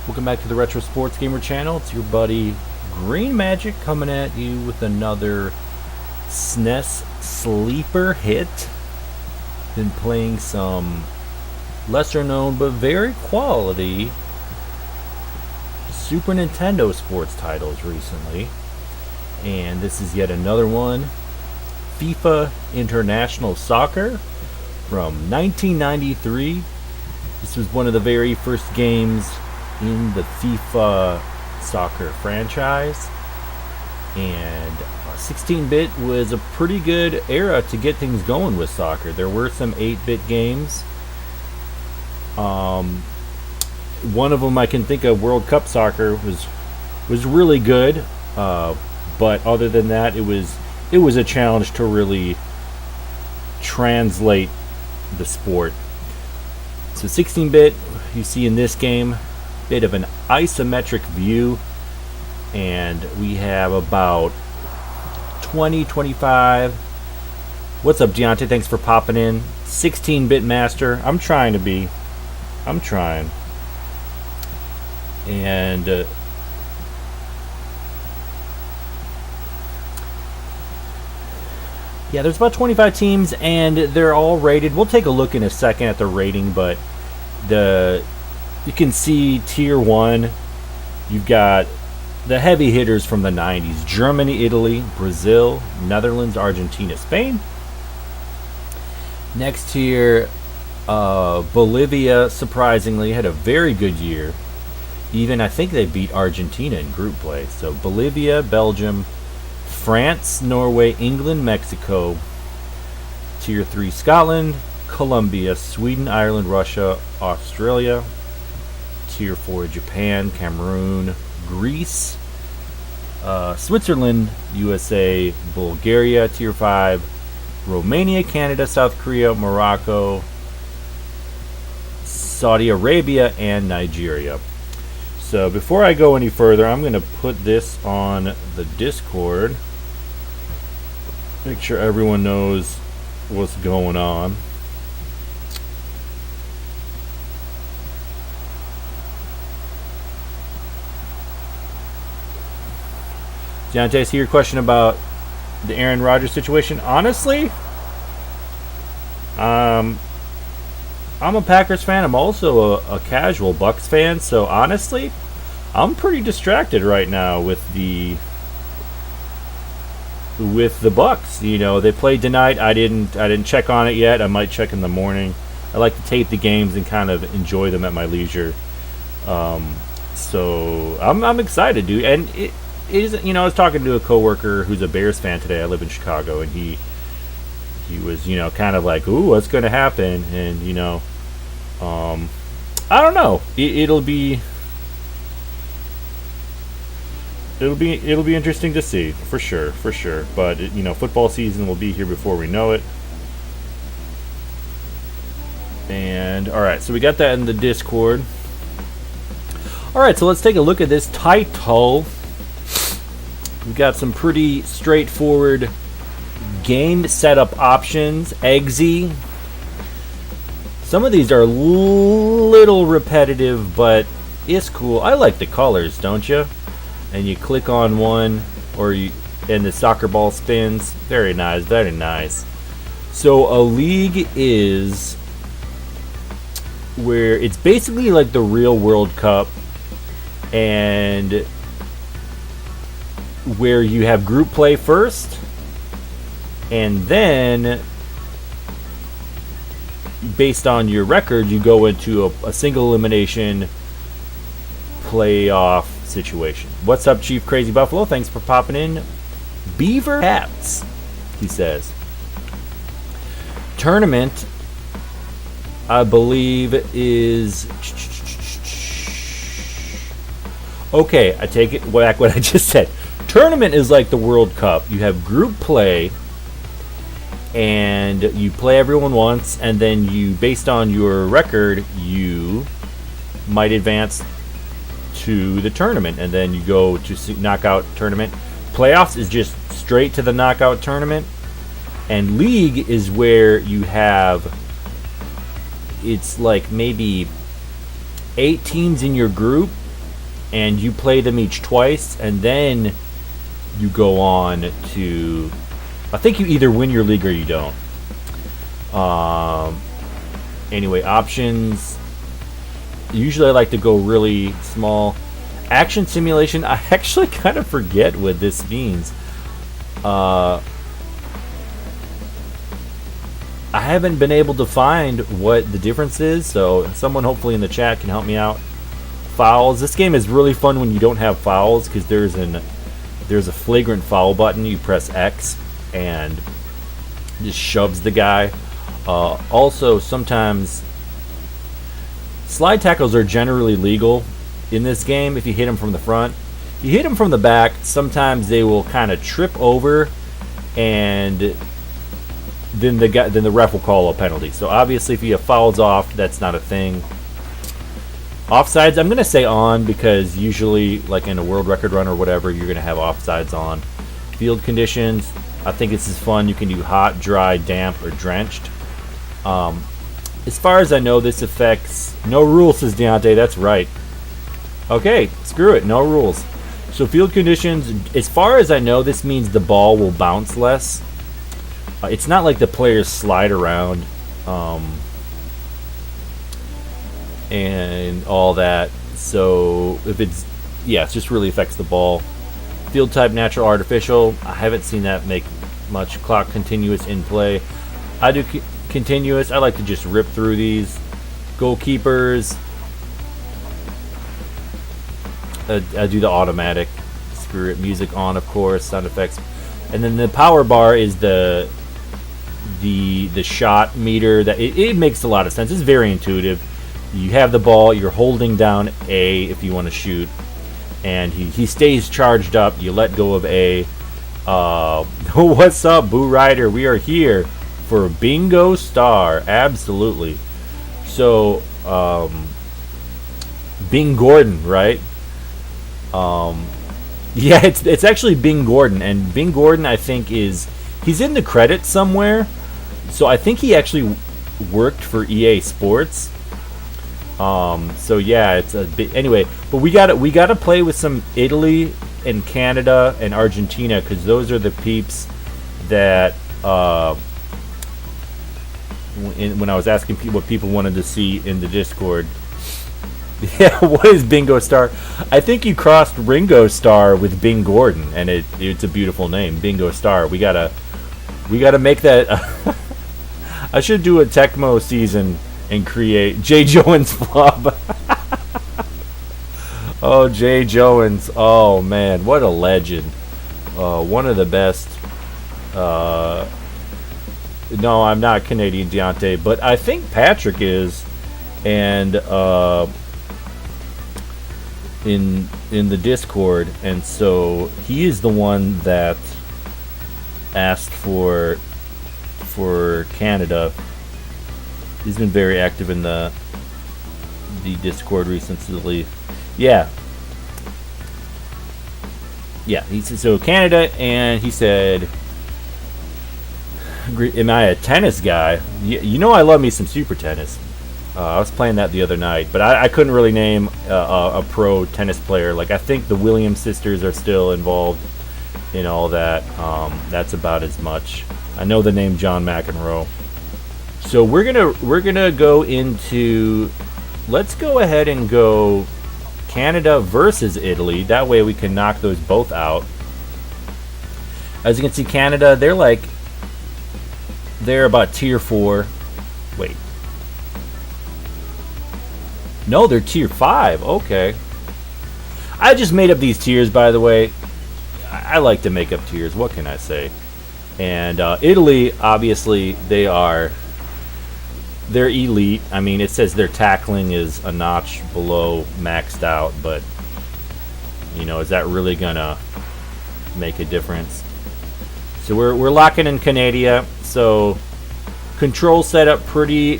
Welcome back to the Retro Sports Gamer channel. It's your buddy Green Magic coming at you with another SNES sleeper hit. Been playing some lesser known but very quality Super Nintendo sports titles recently. And this is yet another one. FIFA International Soccer from 1993. This was one of the very first games in the FIFA soccer franchise, and 16-bit was a pretty good era to get things going with soccer. There were some 8-bit games. One of them I can think of, World Cup Soccer, was really good, but other than that, it was a challenge to really translate the sport. So 16-bit, you see in this game, bit of an isometric view, and we have about 25. What's up, Deontay? Thanks for popping in. 16-bit master. I'm trying. And yeah, there's about 25 teams, and they're all rated. We'll take a look in a second at the rating, but you can see tier 1. You've got the heavy hitters from the 90s: Germany, Italy, Brazil, Netherlands, Argentina, Spain. Next tier, Bolivia, surprisingly, had a very good year. Even, I think they beat Argentina in group play. So Bolivia, Belgium, France, Norway, England, Mexico. Tier 3, Scotland, Colombia, Sweden, Ireland, Russia, Australia. Tier 4, Japan, Cameroon, Greece, Switzerland, USA, Bulgaria. Tier 5, Romania, Canada, South Korea, Morocco, Saudi Arabia, and Nigeria. So before I go any further, I'm going to put this on the Discord. Make sure everyone knows what's going on. Deontay, I see your question about the Aaron Rodgers situation. Honestly, I'm a Packers fan. I'm also a casual Bucks fan. So honestly, I'm pretty distracted right now with the Bucks. You know, they played tonight. I didn't check on it yet. I might check in the morning. I like to tape the games and kind of enjoy them at my leisure. So I'm excited, dude. And it is, you know, I was talking to a coworker who's a Bears fan today. I live in Chicago, and he was, you know, kind of like, "Ooh, what's going to happen?" And you know, I don't know. It'll be interesting to see, for sure. But you know, football season will be here before we know it. And all right, so we got that in the Discord. All right, so let's take a look at this title. We've got some pretty straightforward game setup options. Eggsy. Some of these are a little repetitive, but it's cool. I like the colors, don't you? And you click on one, and the soccer ball spins. Very nice, very nice. So a league is where it's basically like the real World Cup, and where you have group play first, and then based on your record you go into a single elimination playoff situation. What's up, Chief Crazy Buffalo? Thanks for popping in. Beaver Hats, he says. Tournament, I believe, is okay. I take it back what I just said. Tournament is like the World Cup. You have group play, and you play everyone once, and then you, based on your record, you might advance to the tournament, and then you go to knockout tournament. Playoffs is just straight to the knockout tournament, and league is where you have, it's like maybe 8 teams in your group, and you play them each twice, and then you go on to, I think you either win your league or you don't. Anyway, options. Usually I like to go really small. Action simulation, I actually kind of forget what this means. I haven't been able to find what the difference is, so someone hopefully in the chat can help me out. Fouls. This game is really fun when you don't have fouls, because there's a flagrant foul button. You press X and just shoves the guy. Also, sometimes slide tackles are generally legal in this game if you hit them from the front. You hit them from the back, sometimes they will kind of trip over, and then the ref will call a penalty. So obviously, if you have fouls off, that's not a thing. Offsides, I'm going to say on, because usually, like in a world record run or whatever, you're going to have offsides on. Field conditions, I think this is fun. You can do hot, dry, damp, or drenched. As far as I know, this affects... No rules, says Deontay. That's right. Okay, screw it. No rules. So field conditions, as far as I know, this means the ball will bounce less. It's not like the players slide around and all that. So if it's... Yeah, it just really affects the ball. Field type, natural, artificial. I haven't seen that make much. Clock, continuous, in play. I do continuous. I like to just rip through these. Goalkeepers. I do the automatic. Screw it. Music on, of course. Sound effects. And then the power bar is the shot meter. That it makes a lot of sense. It's very intuitive. You have the ball. You're holding down A if you want to shoot, and he stays charged up. You let go of A. What's up, Boo Rider? We are here for Bingo Star. Absolutely. So, Bing Gordon, right? Yeah, it's actually Bing Gordon, and Bing Gordon, I think, he's in the credits somewhere. So I think he actually worked for EA Sports. So yeah, it's a bit, anyway. But we gotta play with some Italy and Canada and Argentina, because those are the peeps that when I was asking people what people wanted to see in the Discord. Yeah, what is Bingo Star? I think you crossed Ringo Starr with Bing Gordon, and it's a beautiful name, Bingo Star. We gotta make that. I should do a Tecmo season and create Jay Jones flub. Oh, Jay Jones. Oh man, what a legend. One of the best. No, I'm not Canadian, Deontay, but I think Patrick is, and in the Discord, and so he is the one that asked for Canada. He's been very active in the Discord recently. Yeah. He said, so Canada, and he said, am I a tennis guy? You know I love me some Super Tennis. I was playing that the other night, but I couldn't really name a pro tennis player. Like, I think the Williams sisters are still involved in all that. That's about as much. I know the name John McEnroe. So we're gonna go into. Let's go ahead and go Canada versus Italy. That way we can knock those both out. As you can see, Canada, they're about tier 4. Wait. No, they're tier 5. Okay. I just made up these tiers, by the way. I like to make up tiers. What can I say? And Italy, obviously, they're elite. I mean, it says their tackling is a notch below maxed out, but is that really gonna make a difference? So we're locking in Canada. So control setup pretty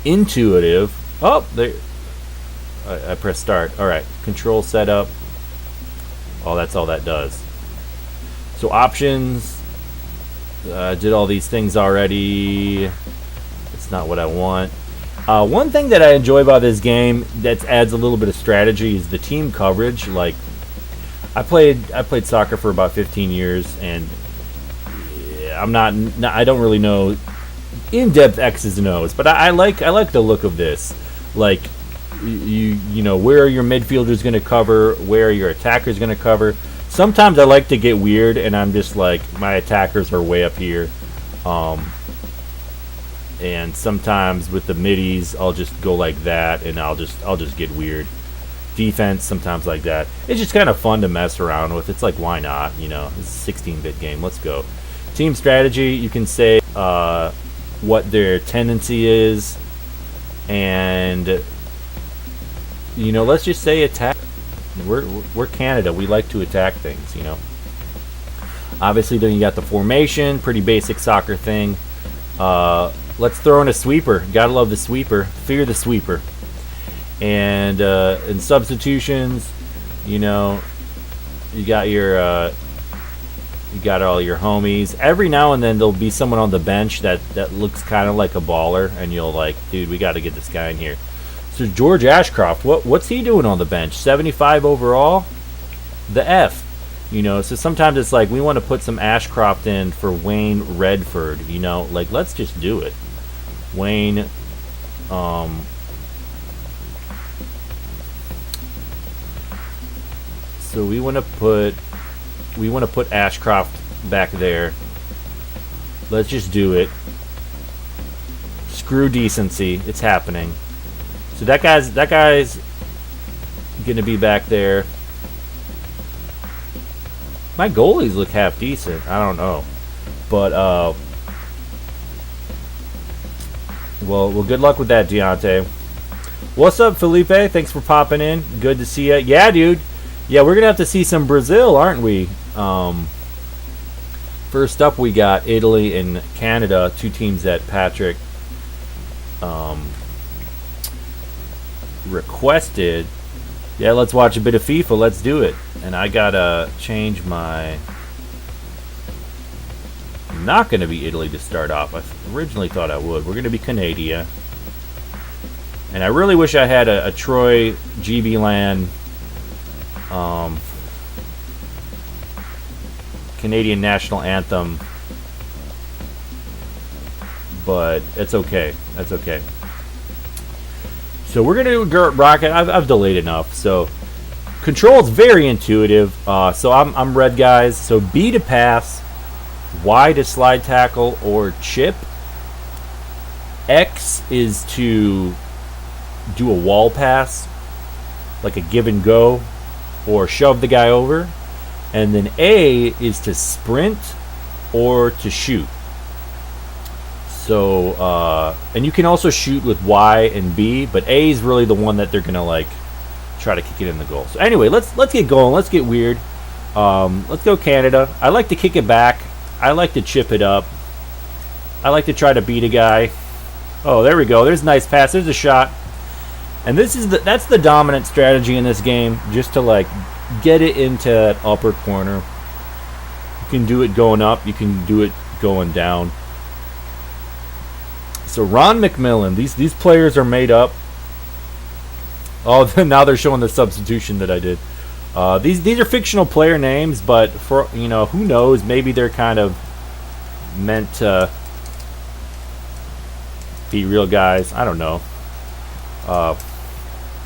intuitive. Oh, there. I press start. All right, control setup. Oh, that's all that does. So options. Did all these things already. It's not what I want. One thing that I enjoy about this game that adds a little bit of strategy is the team coverage. Like, I played soccer for about 15 years, and I don't really know in-depth X's and O's, but I like the look of this. Like, you know, where are your midfielders going to cover? Where are your attackers going to cover? Sometimes I like to get weird, and I'm just like, my attackers are way up here. And sometimes with the middies, I'll just go like that, and I'll just get weird. Defense, sometimes like that. It's just kind of fun to mess around with. It's like, why not? You know, it's a 16-bit game. Let's go. Team strategy, you can say what their tendency is, and you know, let's just say attack. We're Canada. We like to attack things. You know. Obviously, then you got the formation, pretty basic soccer thing. Let's throw in a sweeper. Gotta love the sweeper. Fear the sweeper. And in substitutions, you know, you got all your homies. Every now and then there'll be someone on the bench that looks kind of like a baller, and you'll like, dude, we got to get this guy in here. So George Ashcroft, what's he doing on the bench? 75 overall? The F. You know, so sometimes it's like, we want to put some Ashcroft in for Wayne Redford, you know, like, let's just do it. Wayne, so we want to put Ashcroft back there. Let's just do it. Screw decency, it's happening. So that guy's gonna be back there. My goalies look half decent. I don't know, but well, good luck with that, Deontay. What's up, Felipe? Thanks for popping in. Good to see you. Yeah, dude. Yeah, we're gonna have to see some Brazil, aren't we? First up, we got Italy and Canada, two teams that Patrick requested. Yeah, let's watch a bit of FIFA. Let's do it. And I gotta change my. I'm not gonna be Italy to start off. I originally thought I would. We're gonna be Canada. And I really wish I had a Troy GB LAN Canadian national anthem, but it's okay. That's okay. So we're gonna do Rocket. I've delayed enough. So control is very intuitive. So I'm red, guys. So B to pass, Y to slide tackle or chip. X is to do a wall pass, like a give and go, or shove the guy over. And then A is to sprint or to shoot. So, and you can also shoot with Y and B, but A is really the one that they're gonna like try to kick it in the goal. So anyway, let's get going. Let's get weird. Let's go Canada. I like to kick it back. I like to chip it up. I like to try to beat a guy. Oh, there we go. There's a nice pass. There's a shot. And that's the dominant strategy in this game, just to like get it into that upper corner. You can do it going up. You can do it going down. So Ron McMillan, these players are made up. Oh, now they're showing the substitution that I did. These are fictional player names, but for who knows? Maybe they're kind of meant to be real guys. I don't know.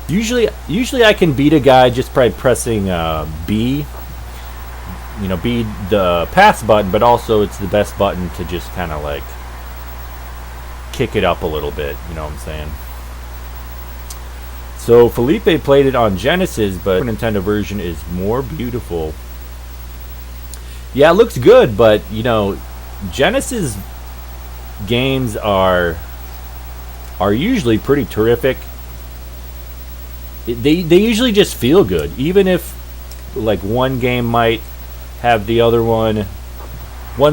Usually I can beat a guy just by pressing B. B the pass button, but also it's the best button to just kind of like kick it up a little bit. You know what I'm saying? So Felipe played it on Genesis, but the Nintendo version is more beautiful. Yeah, it looks good, but Genesis games are usually pretty terrific. They usually just feel good, even if like one game might have the other one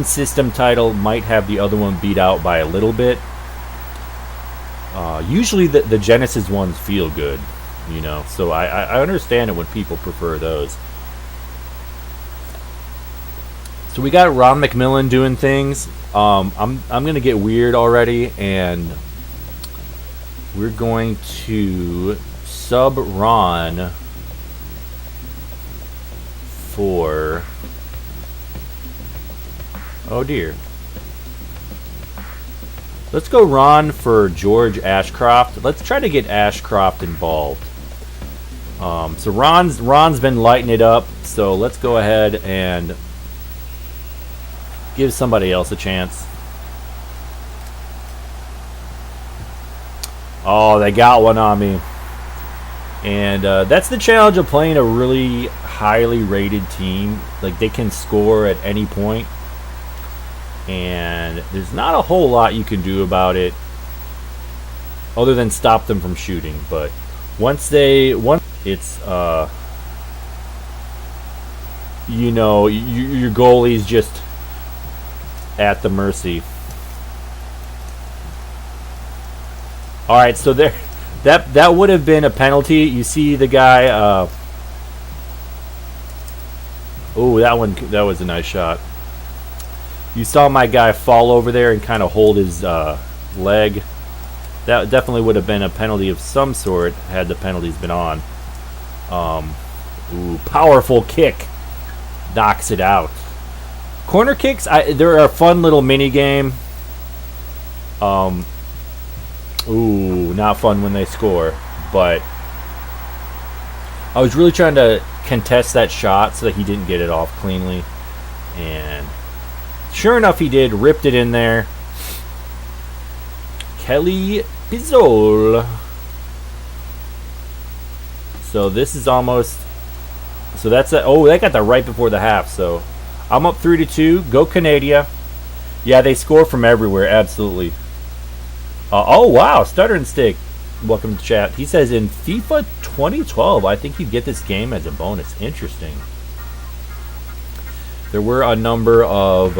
system title might have the other one beat out by a little bit. Usually the Genesis ones feel good, so I understand it when people prefer those. So we got Ron McMillan doing things. I'm gonna get weird already, and we're going to sub Ron for... Oh dear. Let's go Ron for George Ashcroft. Let's try to get Ashcroft involved. So Ron's been lighting it up, so let's go ahead and give somebody else a chance. Oh, they got one on me. And that's the challenge of playing a really highly rated team. Like, they can score at any point. And there's not a whole lot you can do about it other than stop them from shooting. But once it's you know, your goalie's just at the mercy. All right, so there, that would have been a penalty. You see the guy. Oh, that was a nice shot. You saw my guy fall over there and kind of hold his leg. That definitely would have been a penalty of some sort had the penalties been on. Ooh, powerful kick. Knocks it out. Corner kicks, they're a fun little mini game. Ooh, not fun when they score. But I was really trying to contest that shot so that he didn't get it off cleanly. And sure enough, he did. Ripped it in there. Kelly Pizzol. So this is almost... So that's a... Oh, they got that right before the half. So I'm up 3-2. Go Canada. Yeah, they score from everywhere. Absolutely. Oh, wow. Stutter and Stick. Welcome to chat. He says, in FIFA 2012, I think you get this game as a bonus. Interesting. There were a number of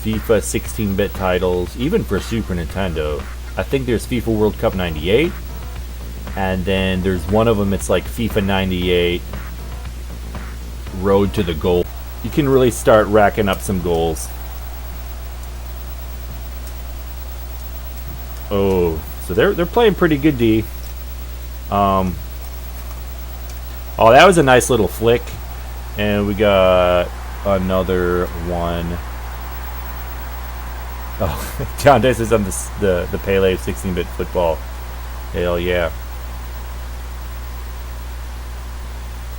FIFA 16-bit titles, even for Super Nintendo. I think there's FIFA World Cup 98, and then there's one of them, it's like FIFA 98 Road to the Goal. You can really start racking up some goals. Oh, so they're playing pretty good D. Oh, that was a nice little flick. And we got another one. Oh, John Day says on the Pele 16-bit football. Hell yeah.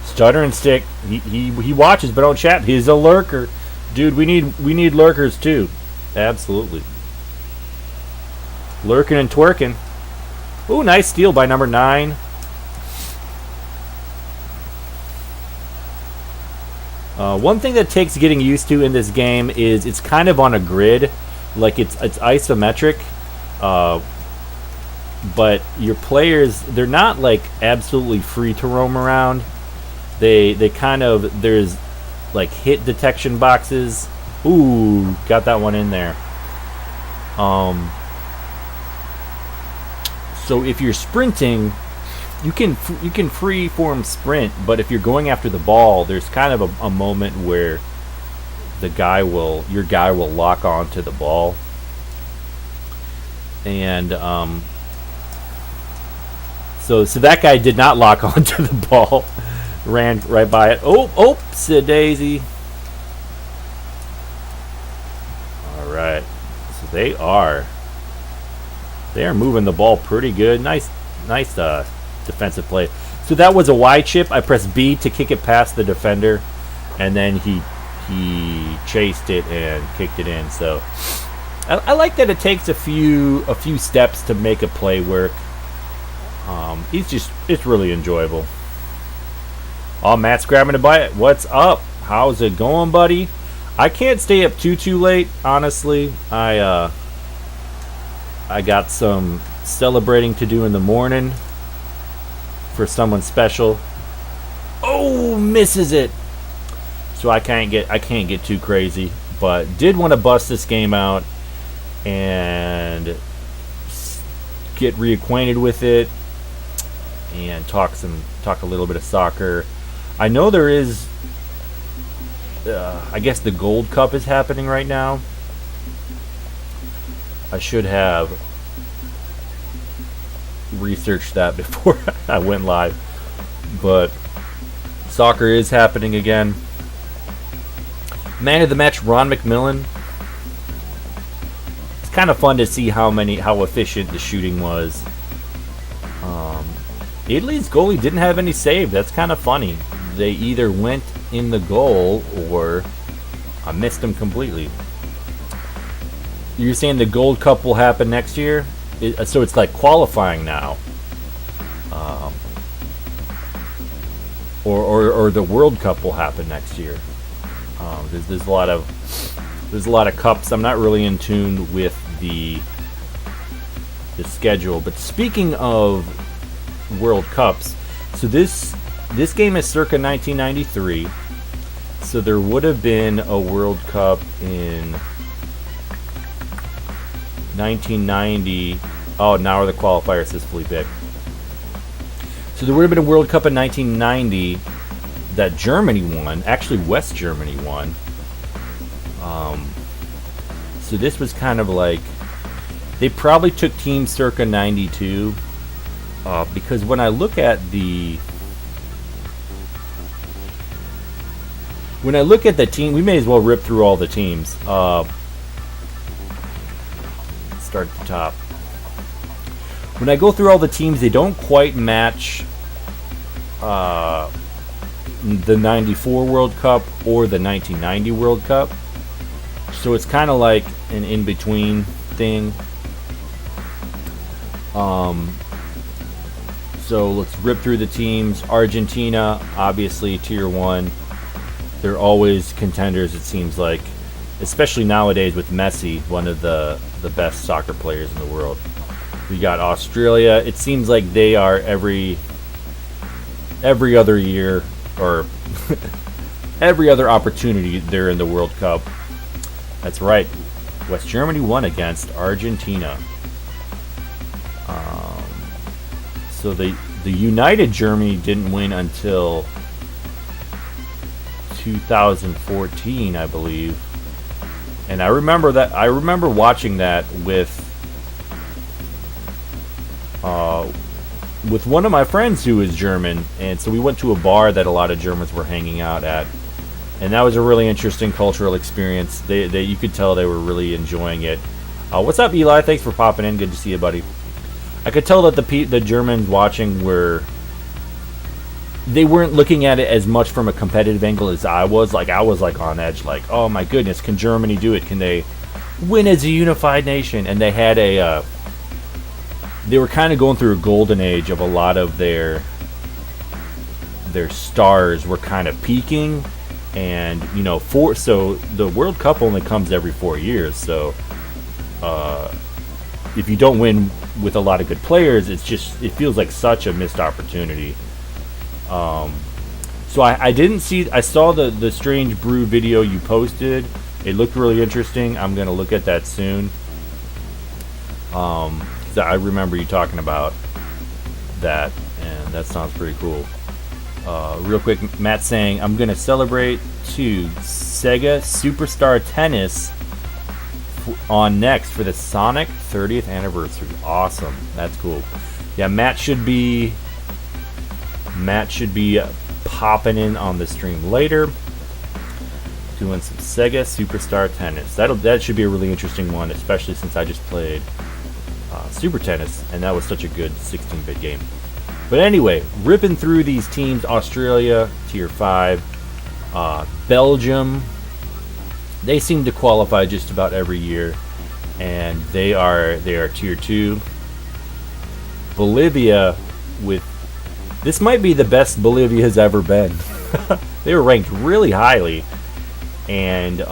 Stutter and Stick. He watches but don't chat. He's a lurker. Dude, we need lurkers too. Absolutely. Lurking and twerking. Ooh, nice steal by number 9. One thing that takes getting used to in this game is it's kind of on a grid. Like, it's isometric. But your players, they're not like absolutely free to roam around. They kind of, there's like hit detection boxes. Ooh, got that one in there. So if you're sprinting, you can free form sprint, but if you're going after the ball, there's kind of a moment where your guy will lock onto the ball, and so that guy did not lock onto the ball, ran right by it. Oh, daisy. All right, so they are moving the ball pretty good. Nice defensive play. So that was a wide chip. I pressed B to kick it past the defender, and then he chased it and kicked it in. So I like that it takes a few steps to make a play work. It's really enjoyable. Oh, Matt's grabbing a bite. What's up? How's it going, buddy? I can't stay up too late, honestly. I got some celebrating to do in the morning for someone special. Oh, misses it. So I can't get too crazy, but did want to bust this game out and get reacquainted with it and talk a little bit of soccer. I know there is I guess the Gold Cup is happening right now. I should have researched that before I went live. But soccer is happening again. Man of the match, Ron McMillan. It's kind of fun to see how efficient the shooting was. Italy's goalie didn't have any save. That's kind of funny. They either went in the goal or I missed them completely. You're saying the Gold Cup will happen next year? So it's like qualifying now. Or the World Cup will happen next year. There's a lot of cups. I'm not really in tune with the schedule. But speaking of World Cups, so this game is circa 1993. So there would have been a World Cup in 1990. Oh, now are the qualifiers, says Felipe. So there would have been a World Cup in 1990 that Germany won. Actually, West Germany won. So this was kind of like, they probably took teams circa 92. Because when I look at the team, we may as well rip through all the teams. Start at the top. When I go through all the teams, they don't quite match the 94 World Cup or the 1990 World Cup. So it's kind of like an in-between thing. So let's rip through the teams. Argentina, obviously tier 1. They're always contenders, it seems like. Especially nowadays with Messi, one of the best soccer players in the world. We got Australia. It seems like they are every other year, or every other opportunity they're in the World Cup. That's right. West Germany won against Argentina. So the United Germany didn't win until 2014, I believe. And I remember watching that with one of my friends who is German, and so we went to a bar that a lot of Germans were hanging out at, and that was a really interesting cultural experience. They you could tell they were really enjoying it. What's up, Eli? Thanks for popping in. Good to see you, buddy. I could tell that the Germans watching they weren't looking at it as much from a competitive angle as I was. Like, I was like on edge, like, oh my goodness, can Germany do it? Can they win as a unified nation? And they had they were kind of going through a golden age of a lot of their stars were kind of peaking, and so the World Cup only comes every 4 years. So if you don't win with a lot of good players, it feels like such a missed opportunity. So I didn't see. I saw the Strange Brew video you posted. It looked really interesting. I'm gonna look at that soon. 'Cause I remember you talking about that, and that sounds pretty cool. Real quick, Matt saying I'm gonna celebrate too. Sega Superstar Tennis on next for the Sonic 30th anniversary. Awesome. That's cool. Yeah, Matt should be popping in on the stream later, doing some Sega Superstar Tennis. That should be a really interesting one, especially since I just played Super Tennis, and that was such a good 16-bit game. But anyway, ripping through these teams: Australia, tier 5, Belgium. They seem to qualify just about every year, and they are tier 2. Bolivia, this might be the best Bolivia has ever been. They were ranked really highly, and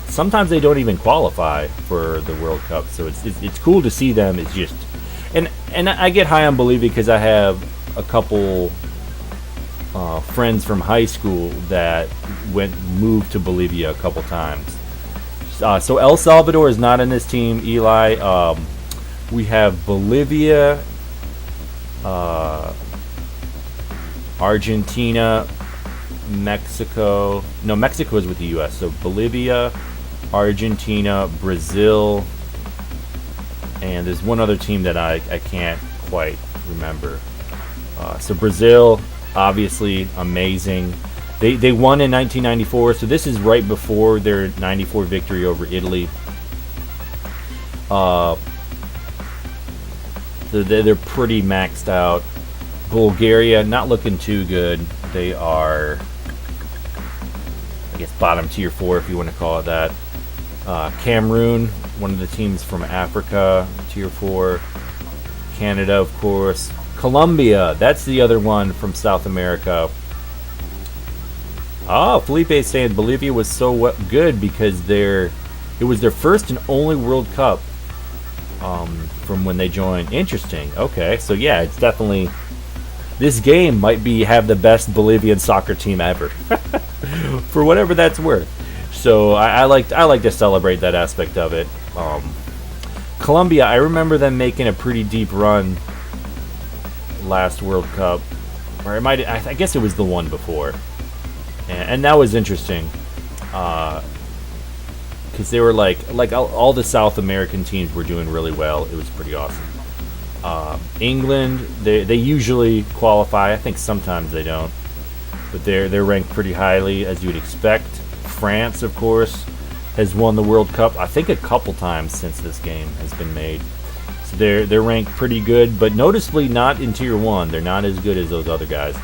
sometimes they don't even qualify for the World Cup. So it's cool to see them. It's just, and I get high on Bolivia because I have a couple friends from high school that moved to Bolivia a couple times. So El Salvador is not in this team, Eli. We have Bolivia, Argentina, Mexico. No, Mexico is with the U.S. So Bolivia, Argentina, Brazil, and there's one other team that I can't quite remember. So Brazil, obviously amazing. They won in 1994, so this is right before their 94 victory over Italy. They're pretty maxed out. Bulgaria, not looking too good. They are, I guess, bottom tier 4 if you want to call it that. Cameroon, one of the teams from Africa, tier 4. Canada, of course. Colombia, that's the other one from South America. Oh, Felipe saying Bolivia was so good because it was their first and only World Cup from when they joined. Interesting. Okay, so yeah, it's definitely, this game might have the best Bolivian soccer team ever, for whatever that's worth. So I like to celebrate that aspect of it. Colombia, I remember them making a pretty deep run last World Cup, or I guess it was the one before, and that was interesting because they were like all the South American teams were doing really well. It was pretty awesome. England, they usually qualify. I think sometimes they don't, but they're ranked pretty highly, as you'd expect. France, of course, has won the World Cup, I think, a couple times since this game has been made. So they're ranked pretty good, but noticeably not in Tier 1. They're not as good as those other guys.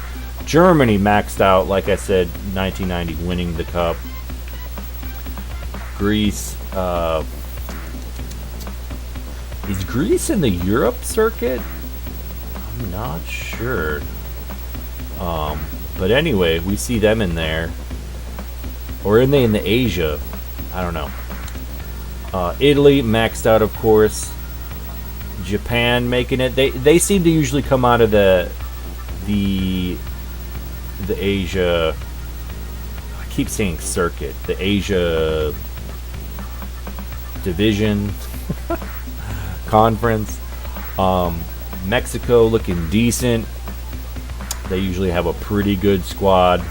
Germany maxed out, like I said, 1990, winning the Cup. Greece, is Greece in the Europe circuit? I'm not sure. But anyway, we see them in there. Or are they in the Asia? I don't know. Italy maxed out, of course. Japan making it. They seem to usually come out of the Asia. I keep saying circuit. The Asia division conference. Mexico looking decent. They usually have a pretty good squad.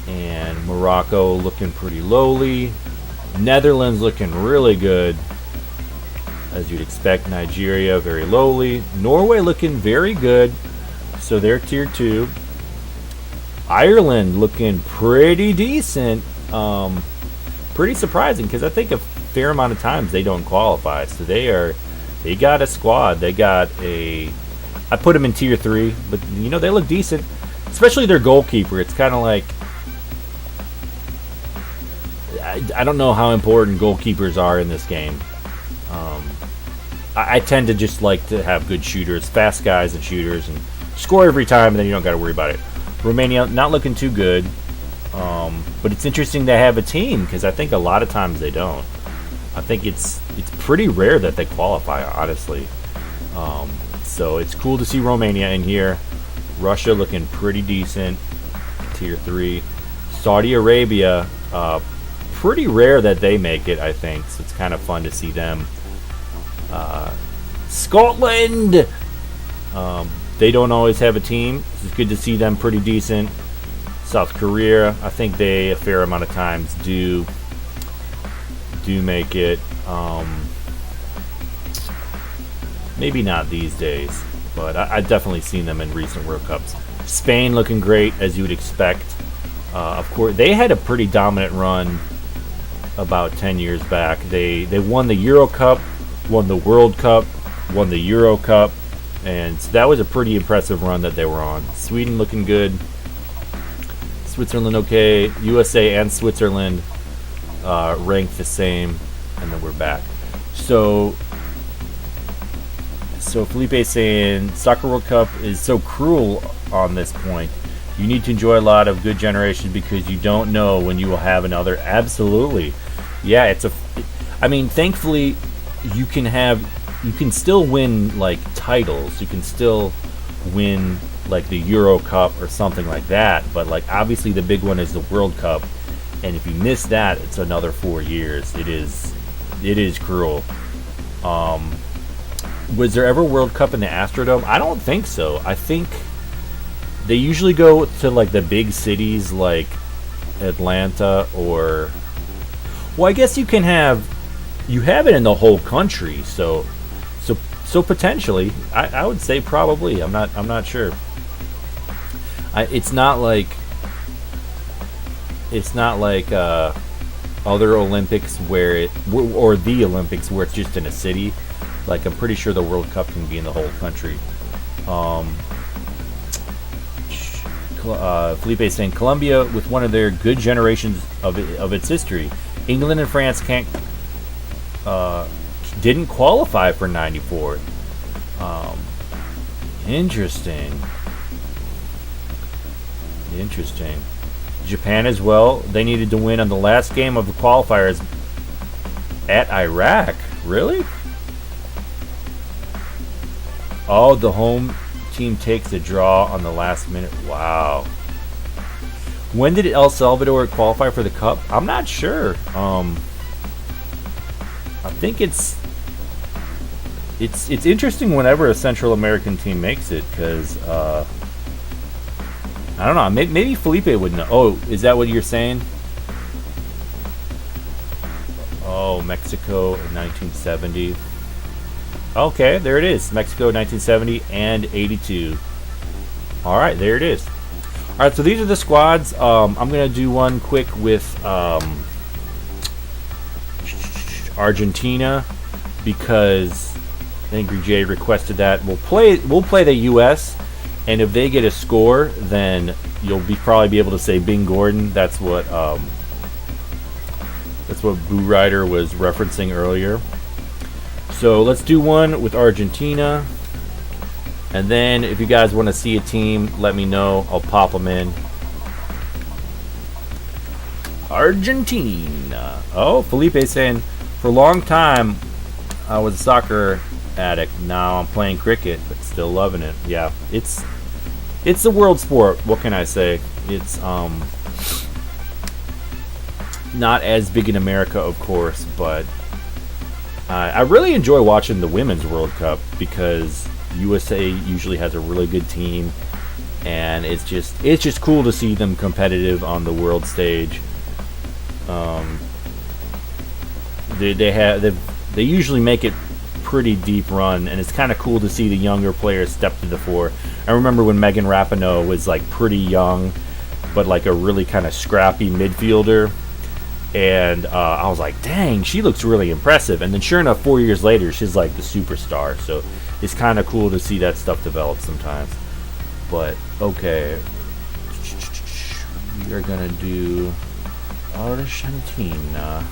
And Morocco looking pretty lowly. Netherlands looking really good, as you'd expect. Nigeria very lowly. Norway looking very good, so they're tier 2. Ireland looking pretty decent. Pretty surprising, because I think a fair amount of times they don't qualify. So they got a squad. They got I put them in tier 3, but they look decent, especially their goalkeeper. It's kind of like, I don't know how important goalkeepers are in this game. I tend to just like to have good shooters, fast guys and shooters, and score every time, and then you don't got to worry about it. Romania, not looking too good, but it's interesting to have a team, because I think a lot of times they don't. I think it's pretty rare that they qualify, honestly. So it's cool to see Romania in here. Russia looking pretty decent, tier 3. Saudi Arabia, pretty rare that they make it, I think, so it's kind of fun to see them. Scotland, they don't always have a team. It's good to see them pretty decent. South Korea, I think they a fair amount of times do make it. Maybe not these days, but I've definitely seen them in recent World Cups. Spain looking great, as you would expect. Of course, they had a pretty dominant run about 10 years back. They won the Euro Cup, won the World Cup, won the Euro Cup, and so that was a pretty impressive run that they were on. Sweden looking good. Switzerland okay. USA and Switzerland ranked the same, and then we're back. So Felipe saying Soccer World Cup is so cruel on this point. You need to enjoy a lot of good generations because you don't know when you will have another. Absolutely. Yeah, thankfully you can still win like titles. You can still win like the Euro Cup or something like that, but like obviously the big one is the World Cup, and if you miss that, it's another 4 years. It is cruel. Was there ever a World Cup in the Astrodome? I don't think so. I think they usually go to like the big cities like Atlanta, or I guess you have it in the whole country. So So potentially, I would say probably. I'm not sure. It's not like other Olympics where or the Olympics where it's just in a city. Like, I'm pretty sure the World Cup can be in the whole country. Felipe is saying Colombia with one of their good generations of its history. England and France didn't qualify for '94. Interesting. Japan as well. They needed to win on the last game of the qualifiers at Iraq. Really? Oh, the home team takes a draw on the last minute. Wow. When did El Salvador qualify for the cup? I'm not sure. I think it's interesting whenever a Central American team makes it, because I don't know. Maybe Felipe would know. Oh, is that what you're saying? Oh, Mexico in 1970. Okay, there it is. Mexico 1970 and 82. All right, there it is. All right, so these are the squads. I'm going to do one quick with Argentina, because Angry J requested that. We'll play the U.S., and if they get a score, then you'll probably be able to say Bing Gordon. That's what Boo Rider was referencing earlier. So let's do one with Argentina, and then if you guys want to see a team, let me know. I'll pop them in. Argentina. Oh, Felipe saying, for a long time I was a soccer addict. Now I'm playing cricket, but still loving it. Yeah, it's a world sport. What can I say? It's not as big in America, of course, but I really enjoy watching the Women's World Cup, because USA usually has a really good team, and it's just cool to see them competitive on the world stage. They usually make it pretty deep run, and it's kind of cool to see the younger players step to the fore. I remember when Megan Rapinoe was like pretty young, but like a really kind of scrappy midfielder. And I was like, dang, she looks really impressive. And then sure enough, 4 years later, she's like the superstar. So it's kind of cool to see that stuff develop sometimes. But, okay. We are going to do Argentina.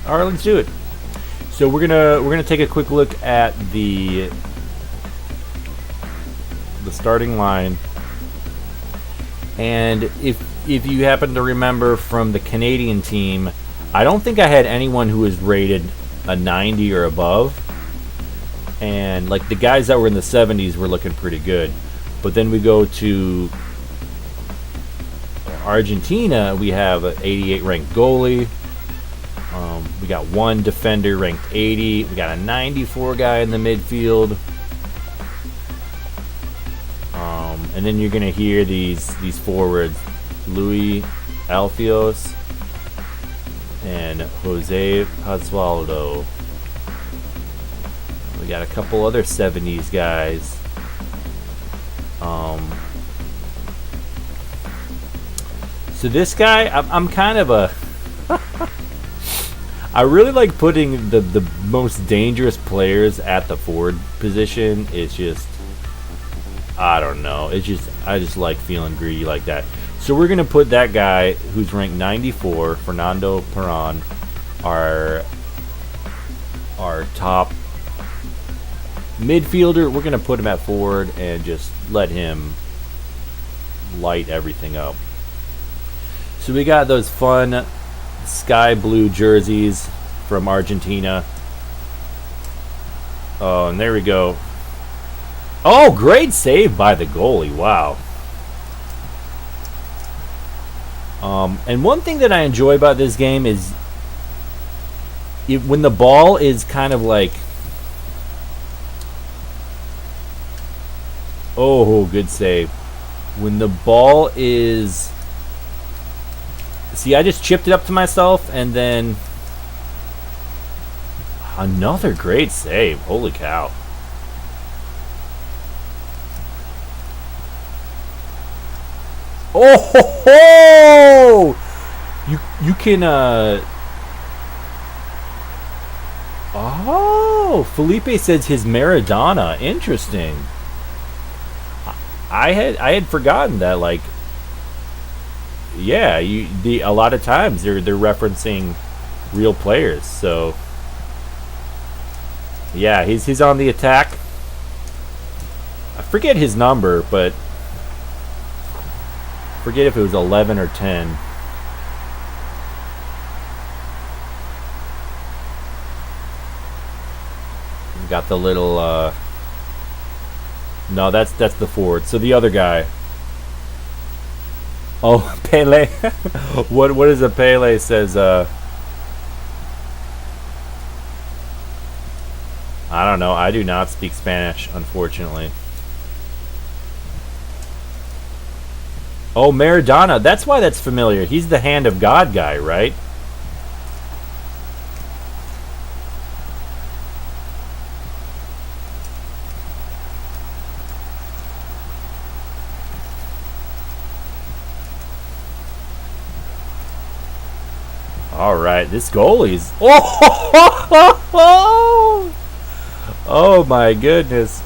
All right, let's do it. So we're gonna take a quick look at the starting line, and if you happen to remember from the Canadian team, I don't think I had anyone who was rated a 90 or above, and like the guys that were in the 70s were looking pretty good. But then we go to Argentina, we have an 88 ranked goalie. We got one defender ranked 80. We got a 94 guy in the midfield. And then you're gonna hear these forwards: Luis Alfios and Jose Pasualdo. We got a couple other 70s guys. So this guy, I'm kind of a I really like putting the most dangerous players at the forward position. It's just, I don't know. I just like feeling greedy like that. So we're gonna put that guy who's ranked 94, Fernando Perón, our top midfielder. We're gonna put him at forward and just let him light everything up. So we got those fun sky blue jerseys from Argentina. Oh, and there we go. Oh, great save by the goalie. Wow. And one thing that I enjoy about this game is when the ball is kind of like, oh, good save. When the ball is... See, I just chipped it up to myself, and then... Another great save. Holy cow. Oh ho ho! You can Oh, Felipe says his Maradona. Interesting. I had forgotten that. Like, yeah, a lot of times they're referencing real players. So yeah, he's on the attack. I forget his number, but forget if it was 11 or 10. Got the little no, that's the forward. So the other guy. Oh, Pele. What is a Pele says I don't know. I do not speak Spanish, unfortunately. Oh, Maradona. That's why that's familiar. He's the hand of God guy, right? All right, this goalie's... Oh! Oh my goodness.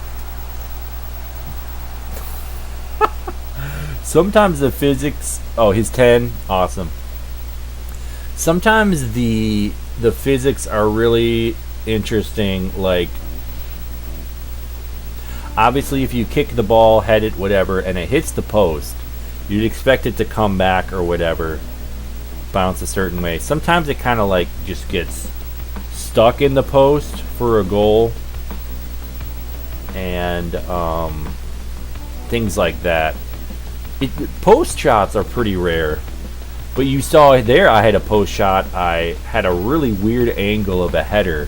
Sometimes the physics... Oh, he's 10. Awesome. Sometimes the physics are really interesting. Like, obviously, if you kick the ball, head it, whatever, and it hits the post, you'd expect it to come back or whatever, bounce a certain way. Sometimes it kind of like just gets stuck in the post for a goal, and things like that. Post shots are pretty rare, but you saw there I had a post shot. I had a really weird angle of a header,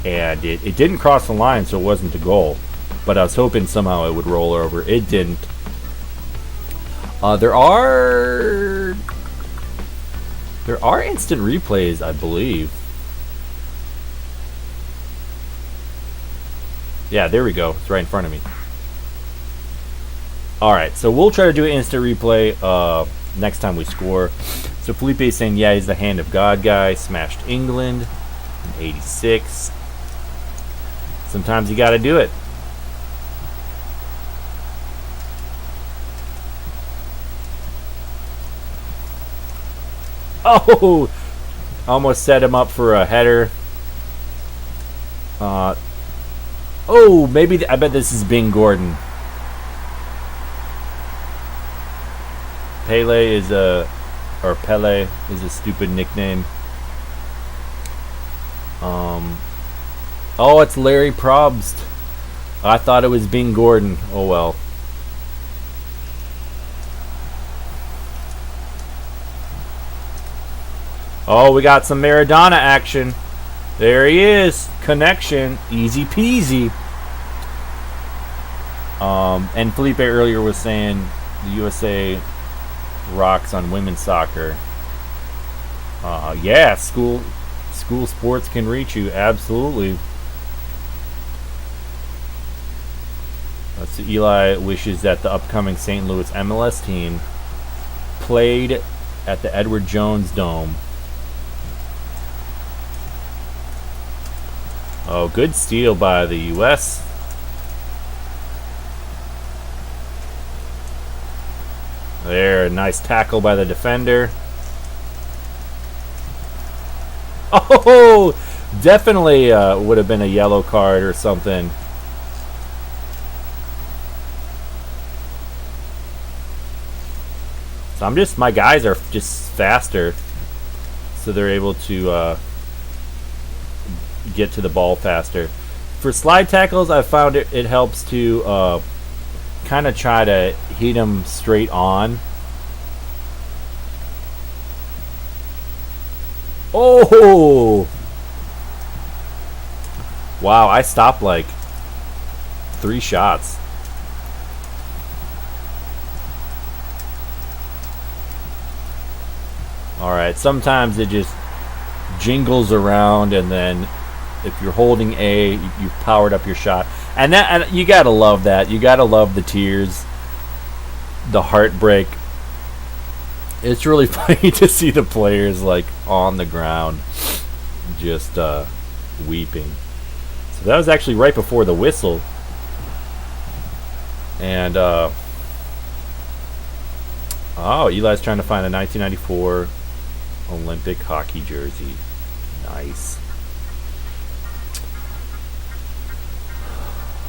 and it didn't cross the line, so it wasn't a goal, but I was hoping somehow it would roll over. It didn't. There are instant replays, I believe. Yeah, there we go. It's right in front of me. Alright, so we'll try to do an instant replay next time we score. So Felipe is saying, yeah, he's the hand of God guy. Smashed England in 86. Sometimes you got to do it. Oh! Almost set him up for a header. Oh, maybe... I bet this is Bing Gordon. Pele is a stupid nickname. Oh, it's Larry Probst. I thought it was Bing Gordon. Oh well. Oh, we got some Maradona action. There he is. Connection. Easy peasy. And Felipe earlier was saying the USA rocks on women's soccer. Yeah, school sports can reach you, absolutely. So Eli wishes that the upcoming St. Louis MLS team played at the Edward Jones Dome. Oh, good steal by the U.S. There, a nice tackle by the defender. Oh, definitely would have been a yellow card or something. So my guys are just faster, so they're able to get to the ball faster. For slide tackles, I found it helps to kind of try to hit them straight on. Oh! Wow, I stopped like 3 shots. Alright, sometimes it just jingles around, and then if you're holding A, you've powered up your shot. And that, you gotta love that. You gotta love the tears, the heartbreak. It's really funny to see the players like on the ground just weeping. So that was actually right before the whistle. And oh, Eli's trying to find a 1994 Olympic hockey jersey. Nice.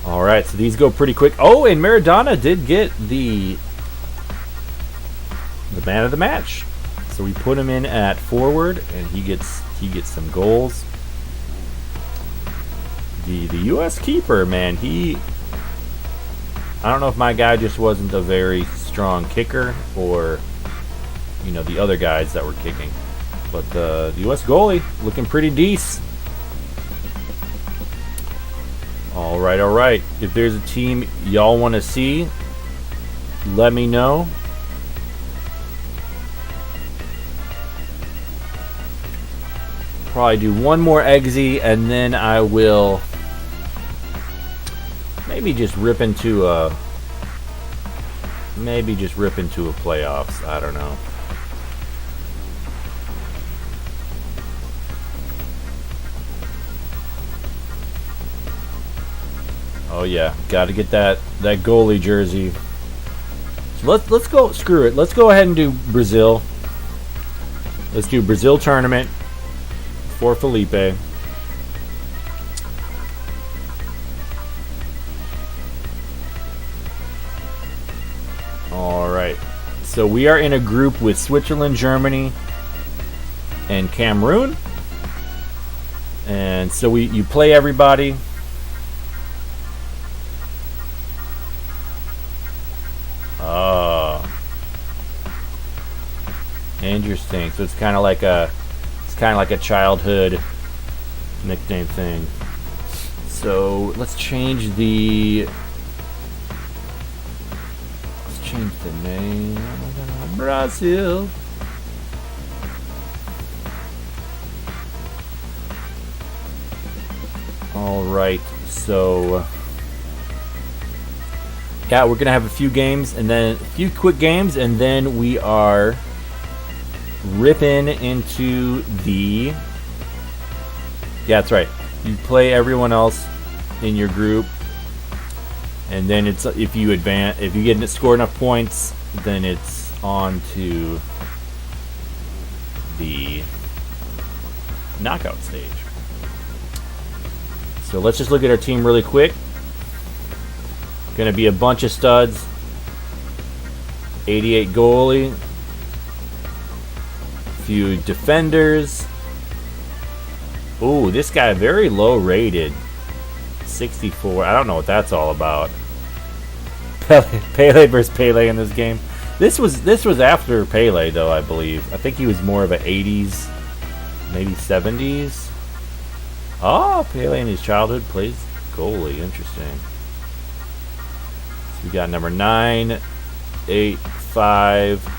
Alright, so these go pretty quick. Oh, and Maradona did get the man of the match. So we put him in at forward, and he gets some goals. The US keeper, man, I don't know if my guy just wasn't a very strong kicker, or the other guys that were kicking. But the US goalie looking pretty decent. Alright. If there's a team y'all want to see, let me know. Probably do one more exy, and then I will maybe just rip into a playoffs. I don't know. Oh yeah, got to get that goalie jersey. So let's go. Screw it. Let's go ahead and do Brazil. Let's do Brazil tournament for Felipe. All right. So we are in a group with Switzerland, Germany, and Cameroon. And so you play everybody. Interesting. So it's kind of like a childhood nickname thing. So let's change the name. Brazil. All right. So yeah, we're gonna have a few games, and then a few quick games, and then we are ripping into the. Yeah, that's right. You play everyone else in your group, and then it's if you get score enough points, then it's on to the knockout stage. So let's just look at our team really quick. Gonna be a bunch of studs. 88 goalie. Few defenders. Ooh, this guy very low rated. 64. I don't know what that's all about. Pele versus Pele in this game. This was after Pele though, I believe. I think he was more of an 80s, maybe 70s. Oh, Pele in his childhood plays goalie. Interesting. So we got number 9, 8, 5,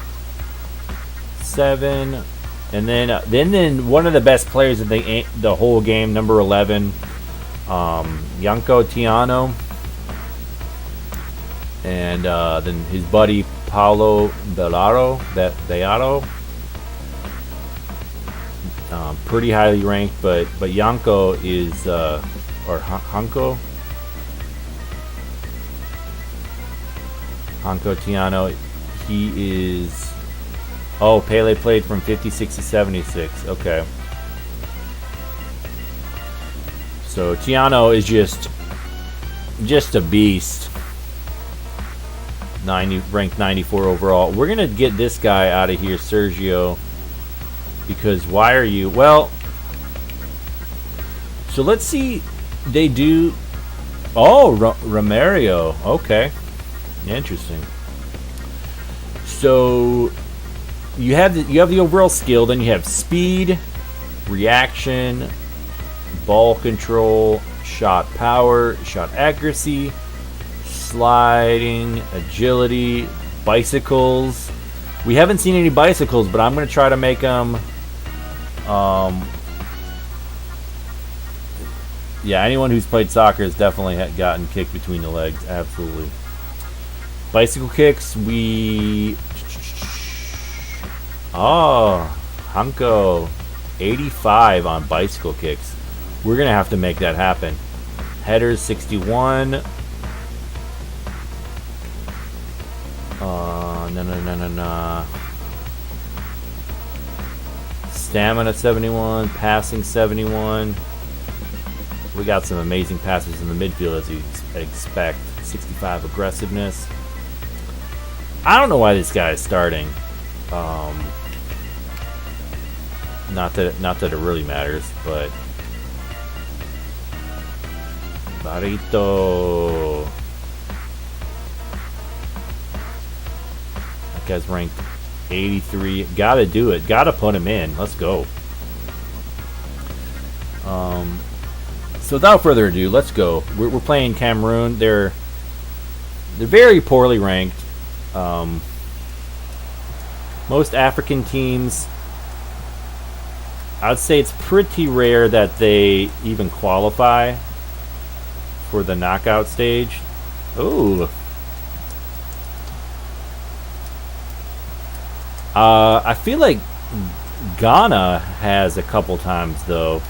7, and then one of the best players of the whole game, number 11, Yanko Tiano, and then his buddy Paulo Bellato. Pretty highly ranked, but Yanko is or Hanko Tiano. He is. Oh, Pele played from 56 to 76. Okay. So Tiano is just a beast. Ranked 94 overall. We're gonna get this guy out of here, Sergio. Because why are you? Well, so let's see. They do. Oh, Romario. Okay, interesting. So you have the overall skill. Then you have speed, reaction, ball control, shot power, shot accuracy, sliding, agility, bicycles. We haven't seen any bicycles, but I'm going to try to make them... yeah, anyone who's played soccer has definitely gotten kicked between the legs. Absolutely. Bicycle kicks, we... Oh, Hanko. 85 on bicycle kicks. We're going to have to make that happen. Headers, 61. No. Stamina, 71. Passing, 71. We got some amazing passes in the midfield, as you expect. 65 aggressiveness. I don't know why this guy is starting. Not that it really matters, but Barito. That guy's ranked 83. Gotta do it. Gotta put him in. Let's go. So without further ado, let's go. We're playing Cameroon. They're very poorly ranked. Most African teams, I'd say it's pretty rare that they even qualify for the knockout stage. Ooh. I feel like Ghana has a couple times, though.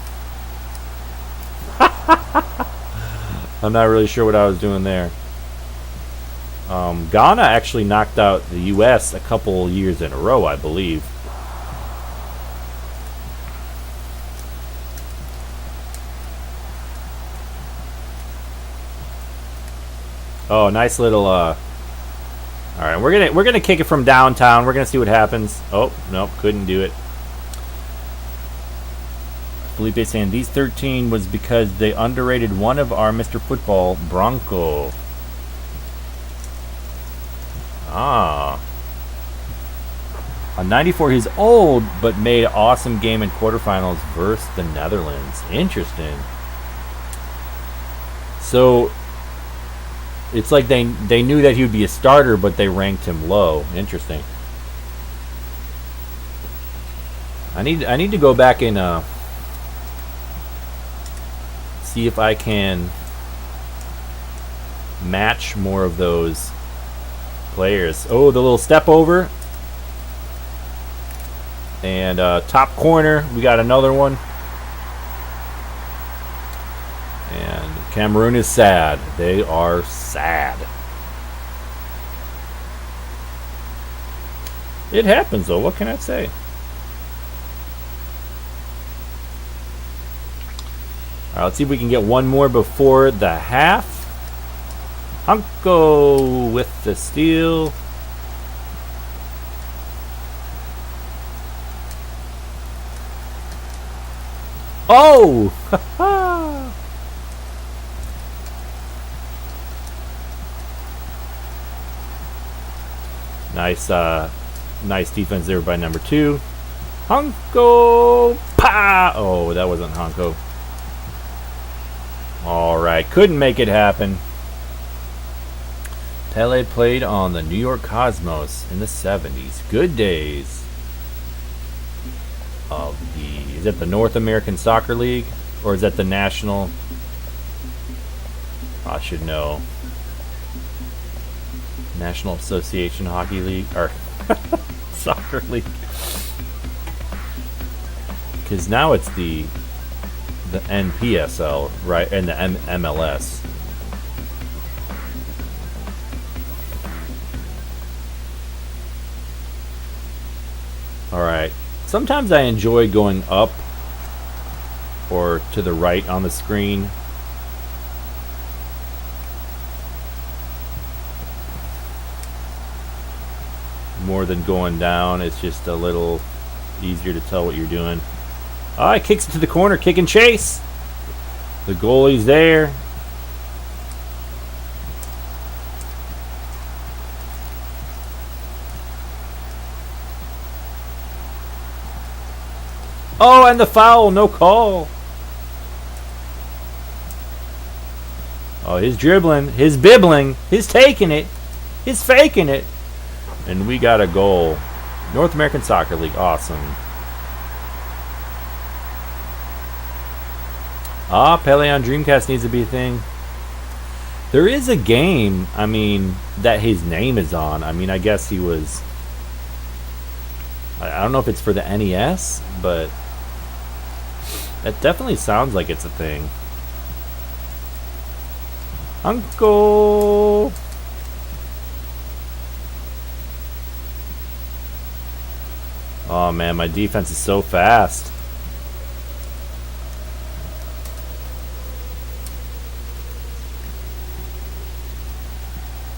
I'm not really sure what I was doing there. Ghana actually knocked out the U.S. a couple years in a row, I believe. Oh, nice little. All right, we're gonna kick it from downtown. We're gonna see what happens. Oh, nope, couldn't do it. Felipe saying these 13 was because they underrated one of our Mr. Football, Bronco. Ah. On 94, he's old, but made an awesome game in quarterfinals versus the Netherlands. Interesting. So, it's like they knew that he would be a starter, but they ranked him low. Interesting. I need to go back and see if I can match more of those players. Oh, the little step over. And top corner, we got another one. And Cameroon is sad. They are sad. It happens, though. What can I say? All right, let's see if we can get one more before the half. Hanko with the steal. Oh! Nice defense there by number 2. Hanko! Pa! Oh, that wasn't Hanko. All right, couldn't make it happen. Pele played on the New York Cosmos in the 70s. Good days of the... Is that the North American Soccer League? Or is that the National... I should know. National Association Hockey League? Or... Soccer League. Because now it's the NPSL, right? And the MLS. Alright. Sometimes I enjoy going up or to the right on the screen. More than going down. It's just a little easier to tell what you're doing. Ah, it kicks it to the corner. Kick and chase. The goalie's there. Oh, and the foul. No call. Oh, he's dribbling. He's bibbling. He's taking it. He's faking it. And we got a goal. North American Soccer League. Awesome. Ah, Pele on Dreamcast needs to be a thing. There is a game, I mean, that his name is on. I mean, I guess he was... I don't know if it's for the NES, but... that definitely sounds like it's a thing. Uncle! Oh man, my defense is so fast.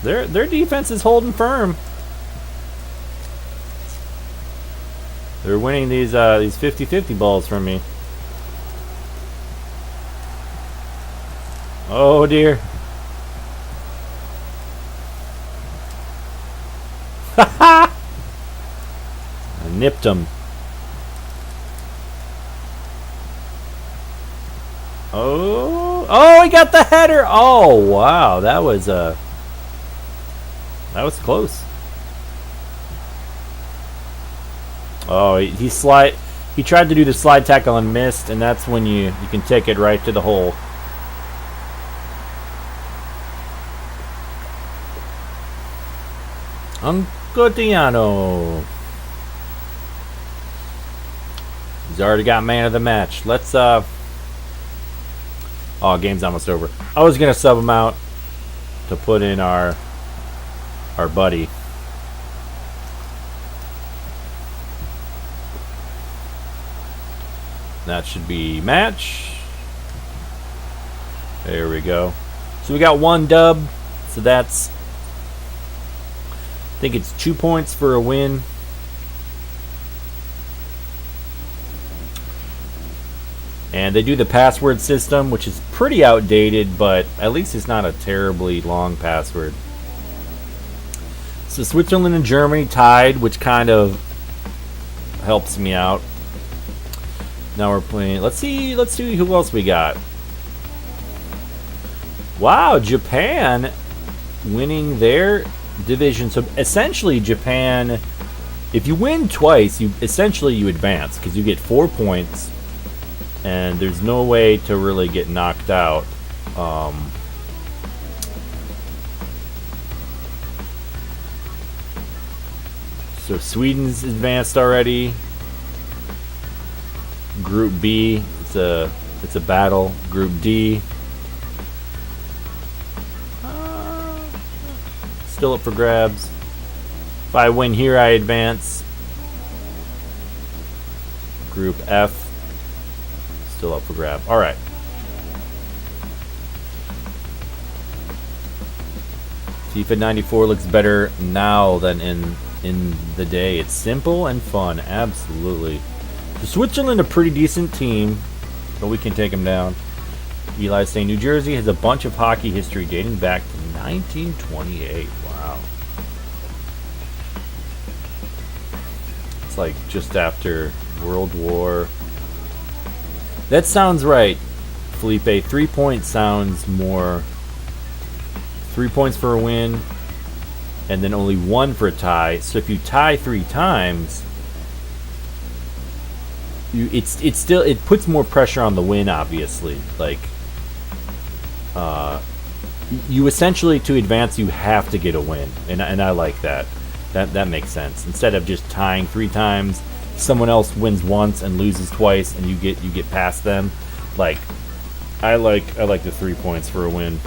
Their defense is holding firm. They're winning these 50-50 balls from me. Oh dear. I nipped him. Oh, he got the header. Oh, wow. That was close. Oh, he tried to do the slide tackle and missed, and that's when you can take it right to the hole. Uncle Diano. He's already got man of the match. Let's oh, game's almost over. I was gonna sub him out to put in our buddy. That should be match. There we go. So we got one dub. So that's, I think it's 2 points for a win. And they do the password system, which is pretty outdated, but at least it's not a terribly long password. So Switzerland and Germany tied, which kind of helps me out. Now we're playing. Let's see who else we got. Wow, Japan winning their division. So essentially, Japan, if you win twice, you advance because you get 4 points, and there's no way to really get knocked out. So Sweden's advanced already. Group B, it's a battle. Group D, still up for grabs. If I win here, I advance. Group F, still up for grab. All right. FIFA 94 looks better now than in the day. It's simple and fun, absolutely. So Switzerland, a pretty decent team, but we can take them down. Eli saying New Jersey has a bunch of hockey history dating back to 1928. Wow. It's like just after World War. That sounds right, Felipe. 3 points sounds more. 3 points for a win, and then only 1 for a tie. So if you tie 3 times, it puts more pressure on the win, obviously. Like, you essentially, to advance, you have to get a win, and I like that. That makes sense. Instead of just tying 3 times, someone else wins once and loses twice, and you get past them. Like, I like the 3 points for a win.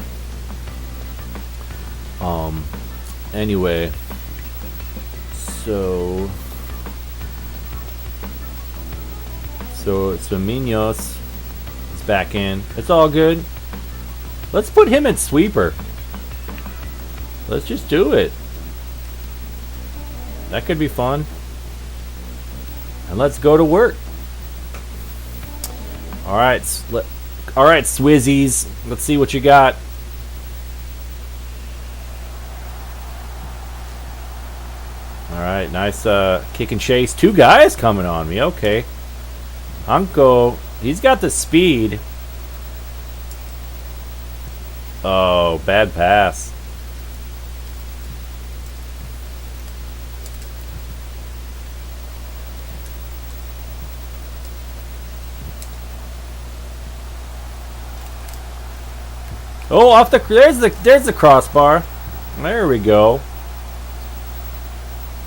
Anyway, so Minos is back in. It's all good. Let's put him at sweeper. Let's just do it. That could be fun. And let's go to work. All right, Swizzies. Let's see what you got. All right, nice kick and chase. 2 guys coming on me. Okay. Uncle, he's got the speed. Oh, bad pass. Oh, off the there's the crossbar. There we go.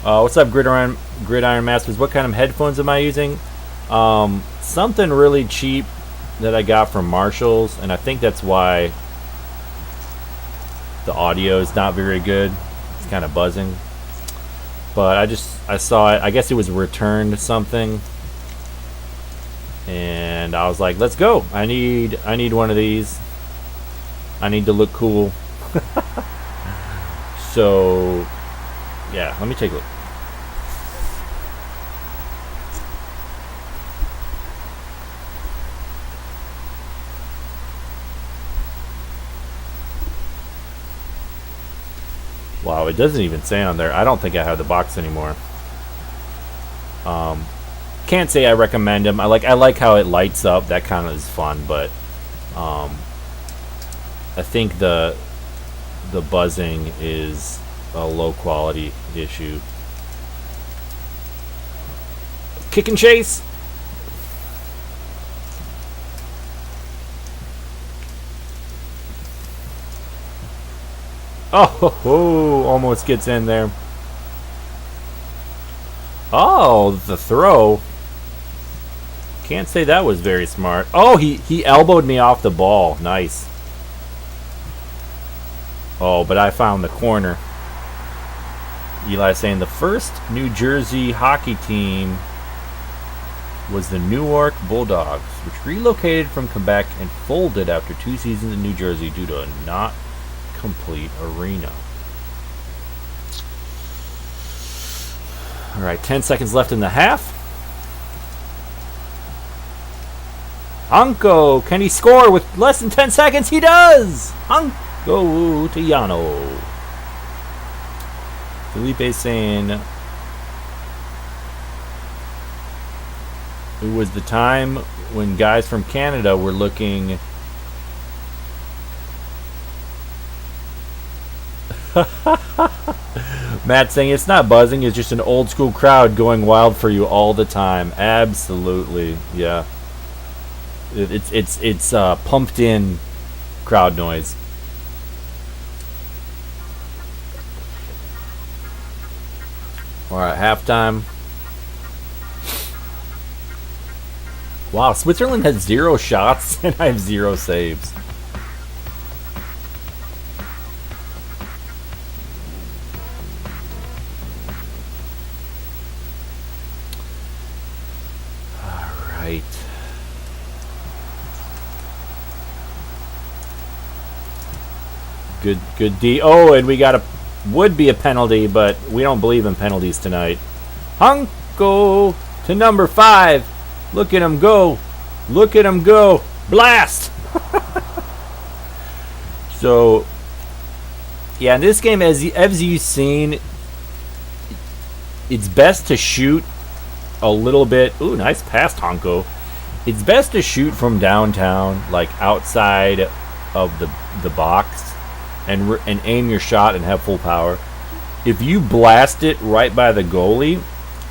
What's up, Gridiron Masters? What kind of headphones am I using? Something really cheap that I got from Marshall's, and I think that's why the audio is not very good. It's kind of buzzing. But I saw it. I guess it was returned something, and I was like, let's go. I need one of these. I need to look cool. So yeah, let me take a look. Wow, it doesn't even say on there. I don't think I have the box anymore. Can't say I recommend them. I like how it lights up. That kind of is fun, but I think the buzzing is a low quality issue. Kick and chase. Oh, almost gets in there. Oh, the throw. Can't say that was very smart. Oh, he elbowed me off the ball. Nice. Oh, but I found the corner. Eli saying the first New Jersey hockey team was the Newark Bulldogs, which relocated from Quebec and folded after 2 seasons in New Jersey due to a not complete arena. All right, 10 seconds left in the half. Anko, can he score with less than 10 seconds? He does! Anko Tiano. Felipe saying it was the time when guys from Canada were looking Matt saying it's not buzzing, it's just an old school crowd going wild for you all the time. Absolutely, yeah. It's pumped in crowd noise. All right, halftime. Wow, Switzerland has 0 shots and I have 0 saves. Good D. Oh, and we got would be a penalty, but we don't believe in penalties tonight. Hunko to number 5. Look at him go. Look at him go. Blast. So, yeah, in this game, as you've seen, it's best to shoot a little bit. Ooh, nice pass, Hunko. It's best to shoot from downtown, like outside of the box. And aim your shot and have full power. If you blast it right by the goalie,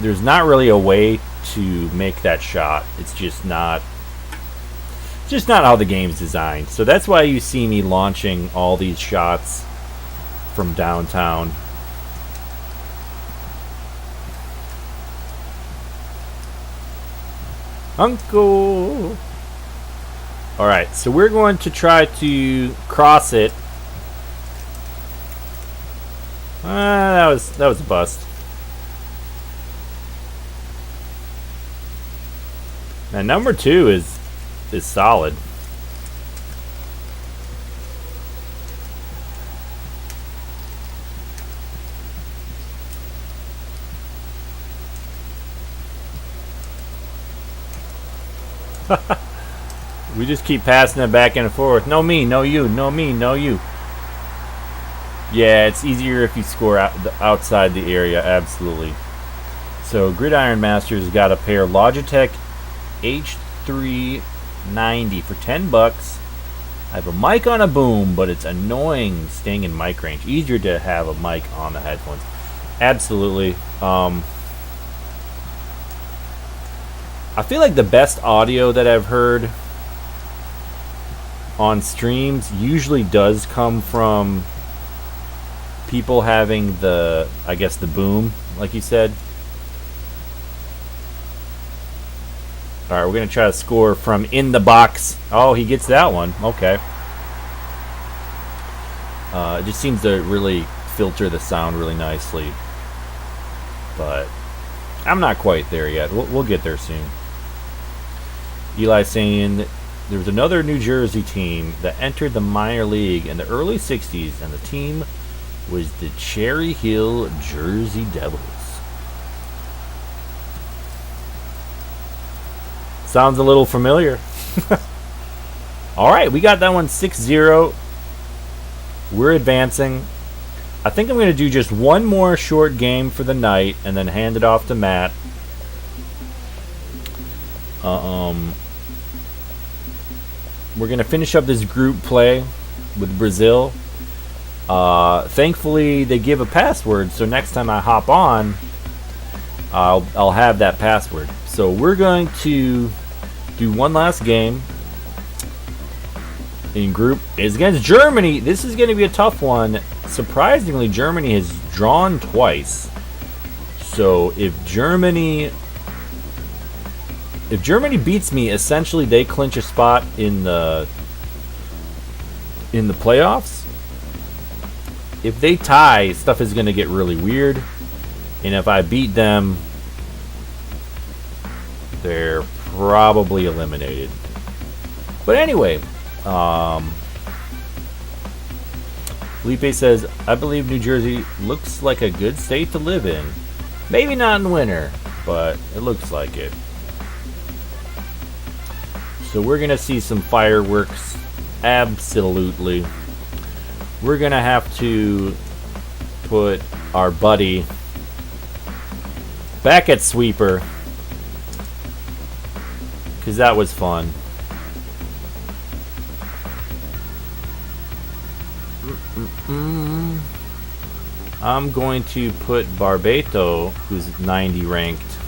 there's not really a way to make that shot. It's just not how the game's designed. So that's why you see me launching all these shots from downtown. Uncle. All right, so we're going to try to cross it. That was a bust. Now number 2 is solid. We just keep passing it back and forth. No me, no you. No me, no you. Yeah, it's easier if you score outside the area, absolutely. So, Gridiron Masters got a pair of Logitech H390 for $10. I have a mic on a boom, but it's annoying staying in mic range. Easier to have a mic on the headphones. Absolutely. I feel like the best audio that I've heard on streams usually does come from people having the, I guess, the boom, like you said. Alright, we're going to try to score from in the box. Oh, he gets that one. Okay. It just seems to really filter the sound really nicely. But I'm not quite there yet. We'll get there soon. Eli saying there was another New Jersey team that entered the minor league in the early 60s, and the team was the Cherry Hill Jersey Devils. Sounds a little familiar. Alright, we got that one 6-0. We're advancing. I think I'm going to do just one more short game for the night and then hand it off to Matt. We're going to finish up this group play with Brazil. Thankfully, they give a password, so next time I hop on, I'll have that password. So we're going to do one last game in group. It's against Germany. This is going to be a tough one. Surprisingly, Germany has drawn twice. So if Germany beats me, essentially they clinch a spot in the playoffs. If they tie, stuff is going to get really weird. And if I beat them, they're probably eliminated. But anyway, Felipe says, I believe New Jersey looks like a good state to live in. Maybe not in winter, but it looks like it. So we're going to see some fireworks. Absolutely. We're going to have to put our buddy back at sweeper, because that was fun. I'm going to put Barbato, who's 90 ranked,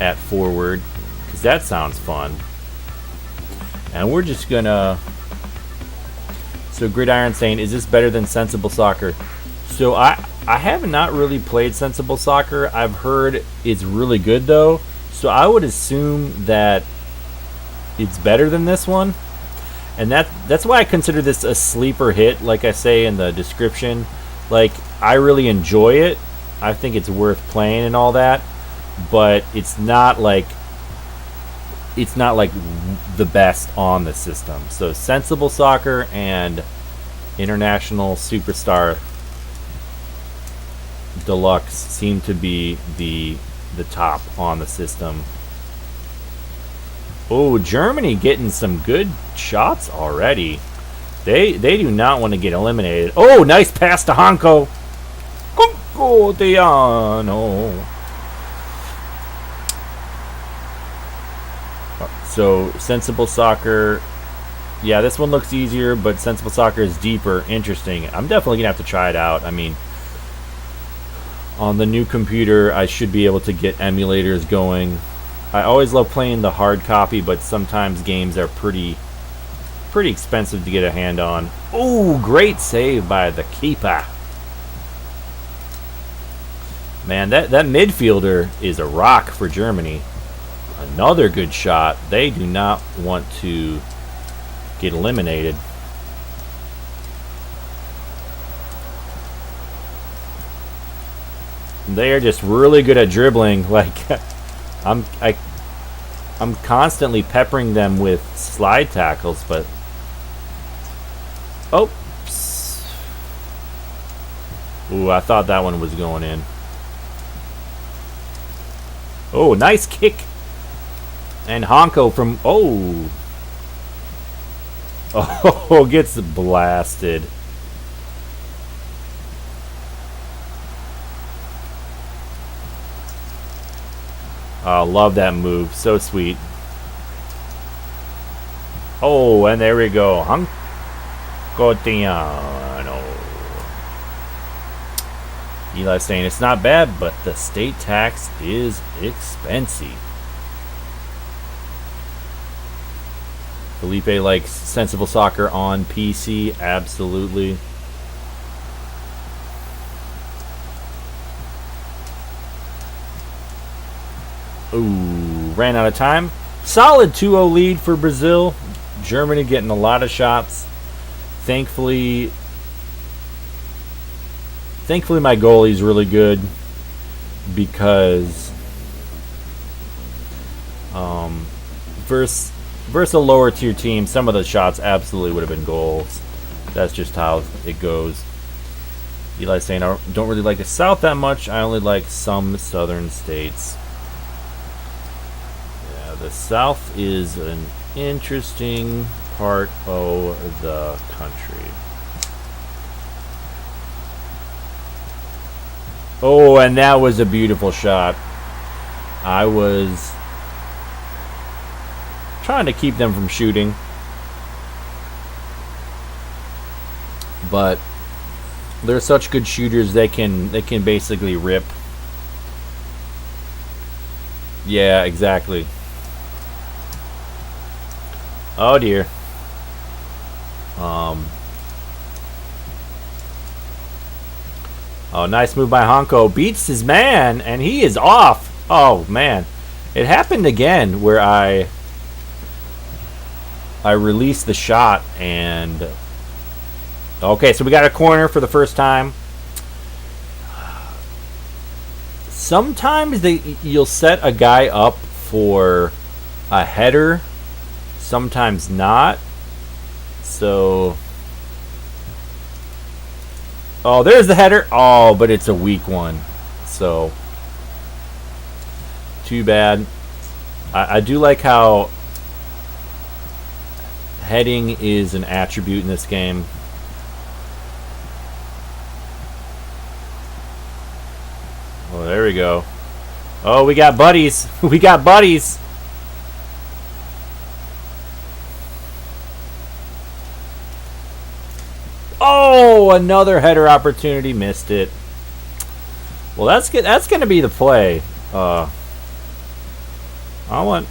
at forward, because that sounds fun. And we're just gonna... So Gridiron saying, is this better than Sensible Soccer? So I have not really played Sensible Soccer. I've heard it's really good though. So I would assume that it's better than this one. And that's why I consider this a sleeper hit, like I say in the description. Like, I really enjoy it. I think it's worth playing and all that. But it's not like the best on the system. So Sensible Soccer and International Superstar Deluxe seem to be the top on the system. Oh, Germany getting some good shots already. They do not want to get eliminated. Oh, nice pass to Hanko. Hanko Diano. So, Sensible Soccer. Yeah, this one looks easier, but Sensible Soccer is deeper. Interesting. I'm definitely going to have to try it out. I mean, on the new computer, I should be able to get emulators going. I always love playing the hard copy, but sometimes games are pretty expensive to get a hand on. Oh, great save by the keeper. Man, that midfielder is a rock for Germany. Another good shot. They do not want to get eliminated. They are just really good at dribbling. Like, I'm constantly peppering them with slide tackles, but oops. Ooh, I thought that one was going in. Oh, nice kick. And Hanko from oh, gets blasted. Oh, love that move. So sweet. Oh, and there we go. Hankotiano. Eli saying it's not bad, but the state tax is expensive. Felipe likes sensible soccer on PC. Absolutely. Ooh, ran out of time. Solid 2-0 lead for Brazil. Germany getting a lot of shots. Thankfully my goalie's really good because versus a lower tier team, some of the shots absolutely would have been goals. That's just how it goes. Eli's saying, I don't really like the South that much. I only like some southern states. Yeah, the South is an interesting part of the country. Oh, and that was a beautiful shot. I was trying to keep them from shooting, but they're such good shooters. They can basically rip. Yeah, exactly. Oh dear. Oh, nice move by Honko. Beats his man, and he is off. Oh man, it happened again where I released the shot and okay, so we got a corner for the first time. Sometimes you'll set a guy up for a header, sometimes not. So, oh, there's the header. Oh, but it's a weak one. So, too bad. I do like how heading is an attribute in this game. Oh, there we go. Oh, we got buddies. We got buddies. Oh, another header opportunity. Missed it. Well, that's good. That's going to be the play. I want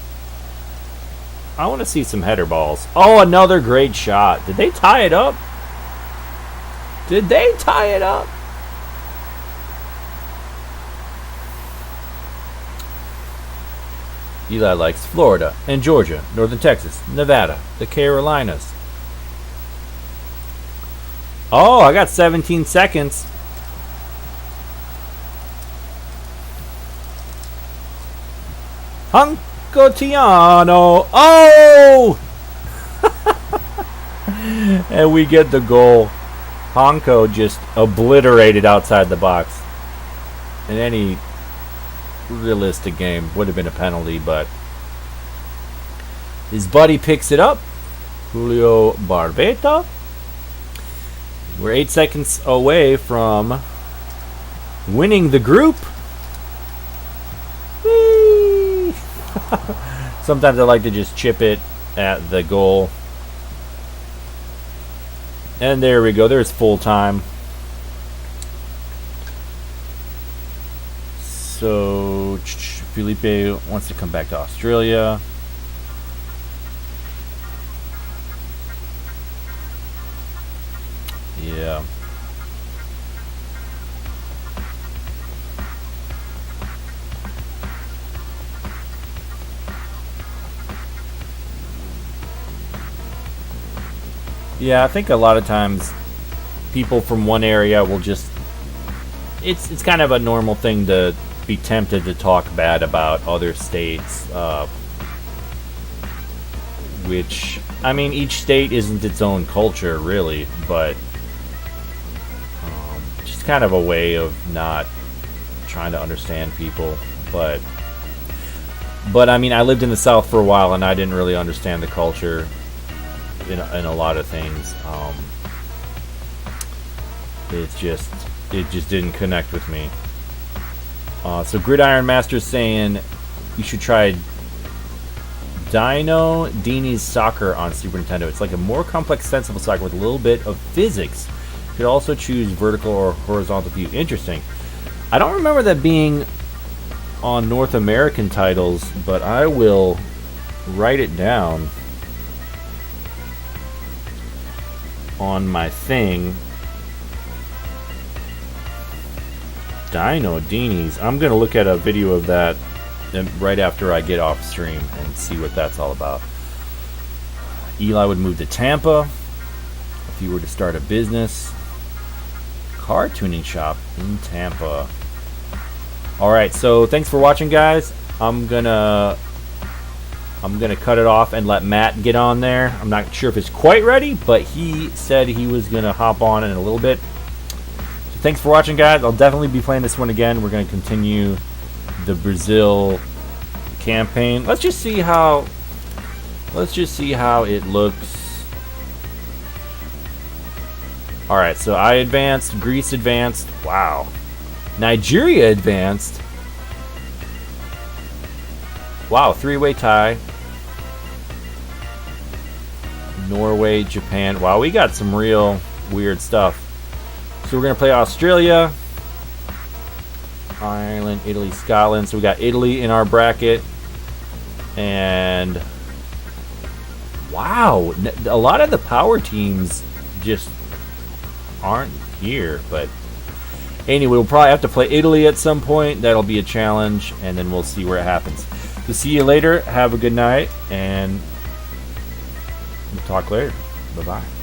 to see some header balls. Oh, another great shot. Did they tie it up? Did they tie it up? Eli likes Florida and Georgia, Northern Texas, Nevada, the Carolinas. Oh, I got 17 seconds. Huncotiano. Oh! And we get the goal. Honko just obliterated outside the box. In any realistic game would have been a penalty, but his buddy picks it up. Julio Barbeta. We're 8 seconds away from winning the group. Whee! Sometimes I like to just chip it at the goal. And there we go. There's full time. So Felipe wants to come back to Australia. Yeah. Yeah, I think a lot of times people from one area will just it's kind of a normal thing to be tempted to talk bad about other states, which, I mean, each state isn't its own culture, really, but just kind of a way of not trying to understand people. But I mean, I lived in the South for a while, and I didn't really understand the culture in a lot of things. It just didn't connect with me. So Gridiron Master's saying you should try Dino Dini's Soccer on Super Nintendo. It's like a more complex, sensible soccer with a little bit of physics. You could also choose vertical or horizontal view. Interesting. I don't remember that being on North American titles, but I will write it down. on my thing. Dino Deenies. I'm going to look at a video of that right after I get off stream and see what that's all about. Eli would move to Tampa if he were to start a business. Car tuning shop in Tampa. Alright, so thanks for watching, guys. I'm gonna cut it off and let Matt get on there. I'm not sure if it's quite ready, but he said he was gonna hop on in a little bit. So thanks for watching, guys. I'll definitely be playing this one again. We're gonna continue the Brazil campaign. Let's just see how it looks. Alright, so I advanced, Greece advanced. Wow. Nigeria advanced. Wow, three-way tie. Norway, Japan. Wow, we got some real weird stuff. So we're going to play Australia, Ireland, Italy, Scotland. So we got Italy in our bracket. And wow, a lot of the power teams just aren't here. But anyway, we'll probably have to play Italy at some point. That'll be a challenge, and then we'll see where it happens. So see you later. Have a good night, and we'll talk later. Bye-bye.